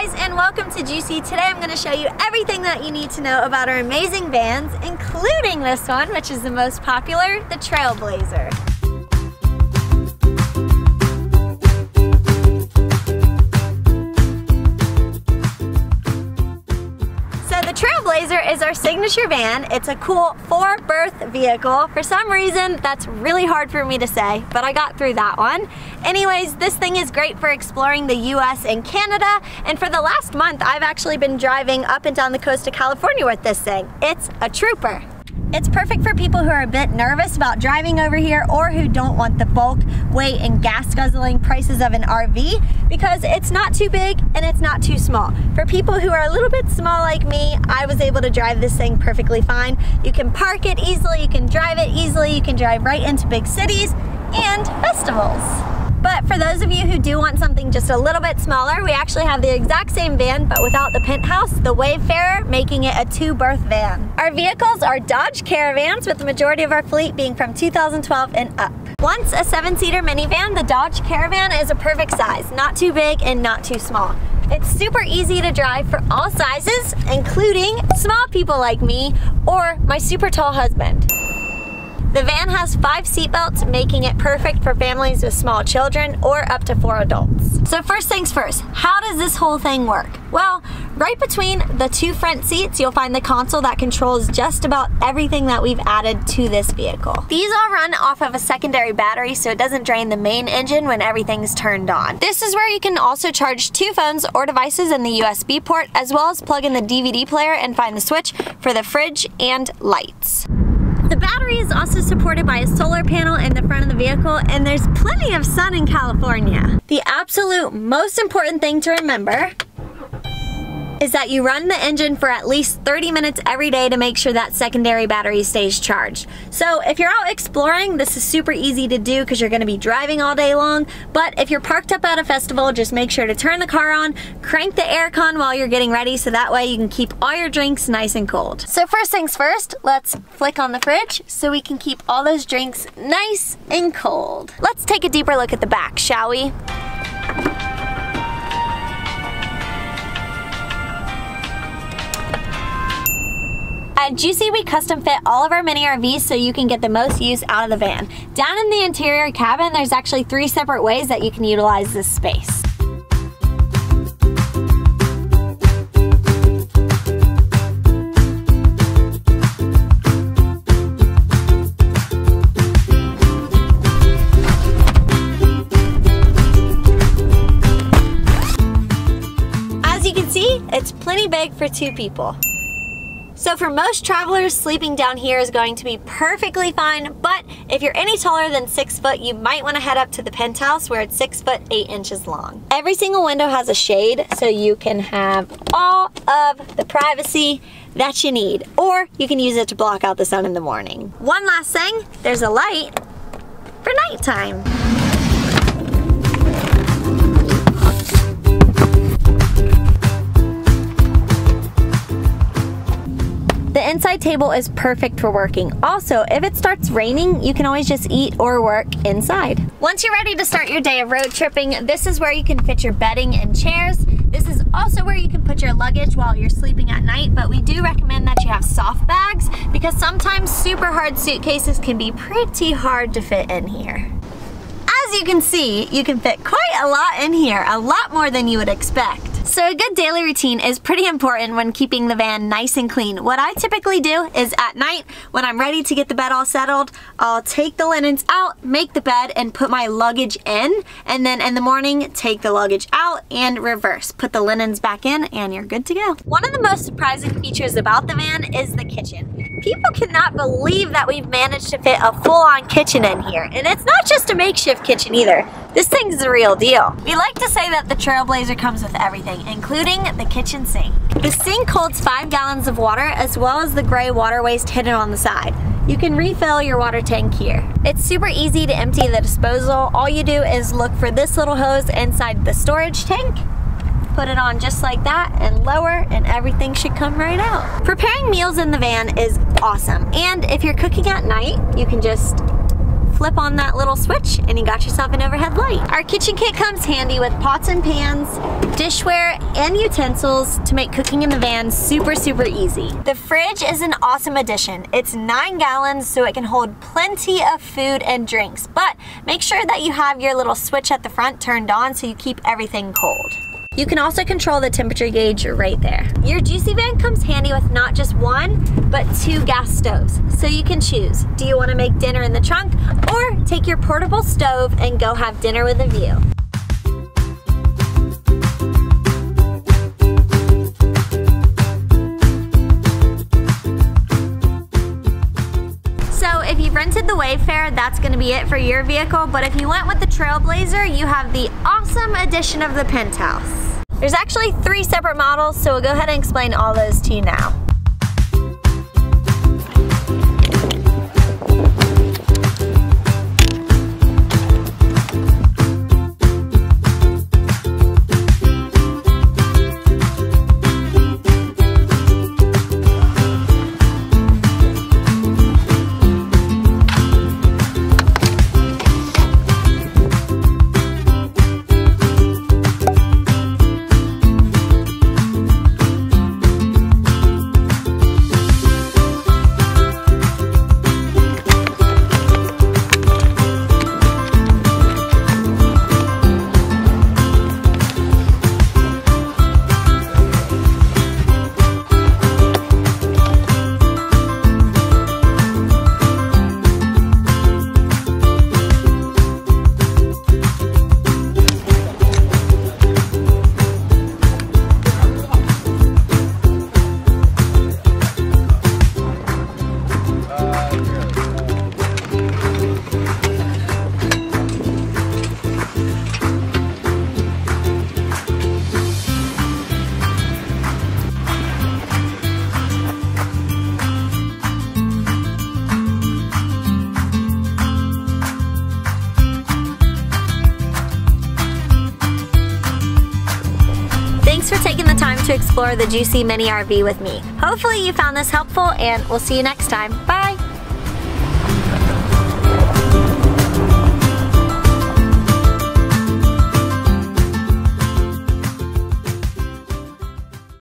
guys, and welcome to JUCY. Today I'm going to show you everything that you need to know about our amazing vans, including this one, which is the most popular, the Trailblazer. Trailblazer is our signature van. It's a cool 4-berth vehicle. For some reason, that's really hard for me to say, but I got through that one. Anyways, this thing is great for exploring the US and Canada, and for the last month, I've actually been driving up and down the coast of California with this thing. It's a trooper. It's perfect for people who are a bit nervous about driving over here or who don't want the bulk, weight, and gas guzzling prices of an RV because it's not too big and it's not too small. For people who are a little bit small like me, I was able to drive this thing perfectly fine. You can park it easily, you can drive it easily, you can drive right into big cities and festivals. But for those of you who do want something just a little bit smaller, we actually have the exact same van, but without the penthouse, the Wayfarer, making it a 2-berth van. Our vehicles are Dodge Caravans, with the majority of our fleet being from 2012 and up. Once a 7-seater minivan, the Dodge Caravan is a perfect size, not too big and not too small. It's super easy to drive for all sizes, including small people like me or my super tall husband. The van has 5 seatbelts, making it perfect for families with small children or up to 4 adults. So first things first, how does this whole thing work? Well, right between the 2 front seats, you'll find the console that controls just about everything that we've added to this vehicle. These all run off of a secondary battery, so it doesn't drain the main engine when everything's turned on. This is where you can also charge 2 phones or devices in the USB port, as well as plug in the DVD player and find the switch for the fridge and lights. The battery is also supported by a solar panel in the front of the vehicle, and there's plenty of sun in California. The absolute most important thing to remember is that you run the engine for at least 30 minutes every day to make sure that secondary battery stays charged. So if you're out exploring, this is super easy to do because you're going to be driving all day long. But if you're parked up at a festival, just make sure to turn the car on, crank the aircon while you're getting ready, so that way you can keep all your drinks nice and cold. So first things first, let's flick on the fridge so we can keep all those drinks nice and cold. Let's take a deeper look at the back, shall we? At JUCY, we custom fit all of our mini RVs so you can get the most use out of the van. Down in the interior cabin, there's actually 3 separate ways that you can utilize this space. As you can see, it's plenty big for 2 people. So for most travelers, sleeping down here is going to be perfectly fine, but if you're any taller than 6 foot, you might want to head up to the penthouse where it's 6 foot 8 inches long. Every single window has a shade, so you can have all of the privacy that you need, or you can use it to block out the sun in the morning. One last thing, there's a light for nighttime. The inside table is perfect for working. Also, if it starts raining, you can always just eat or work inside. Once you're ready to start your day of road tripping, this is where you can fit your bedding and chairs. This is also where you can put your luggage while you're sleeping at night, but we do recommend that you have soft bags because sometimes super hard suitcases can be pretty hard to fit in here. As you can see, you can fit quite a lot in here, a lot more than you would expect. So a good daily routine is pretty important when keeping the van nice and clean. What I typically do is at night, when I'm ready to get the bed all settled, I'll take the linens out, make the bed, and put my luggage in. And then in the morning, take the luggage out and reverse. Put the linens back in and you're good to go. One of the most surprising features about the van is the kitchen. People cannot believe that we've managed to fit a full-on kitchen in here. And it's not just a makeshift kitchen either. This thing's the real deal. We like to say that the Trailblazer comes with everything, including the kitchen sink. The sink holds 5 gallons of water as well as the gray water waste hidden on the side. You can refill your water tank here. It's super easy to empty the disposal. All you do is look for this little hose inside the storage tank, put it on just like that and lower, and everything should come right out. Preparing meals in the van is awesome. And if you're cooking at night, you can just flip on that little switch and you got yourself an overhead light. Our kitchen kit comes handy with pots and pans, dishware, and utensils to make cooking in the van super, super easy. The fridge is an awesome addition. It's 9 gallons, so it can hold plenty of food and drinks, but make sure that you have your little switch at the front turned on so you keep everything cold. You can also control the temperature gauge right there. Your JUCY van comes handy with not just 1, but 2 gas stoves. So you can choose, do you want to make dinner in the trunk, or take your portable stove and go have dinner with a view. So if you've rented the Wayfarer, that's gonna be it for your vehicle, but if you went with the Trailblazer, you have the awesome addition of the Penthouse. There's actually 3 separate models, so we'll go ahead and explain all those to you now. Thanks for taking the time to explore the JUCY Mini RV with me. Hopefully you found this helpful, and we'll see you next time. Bye!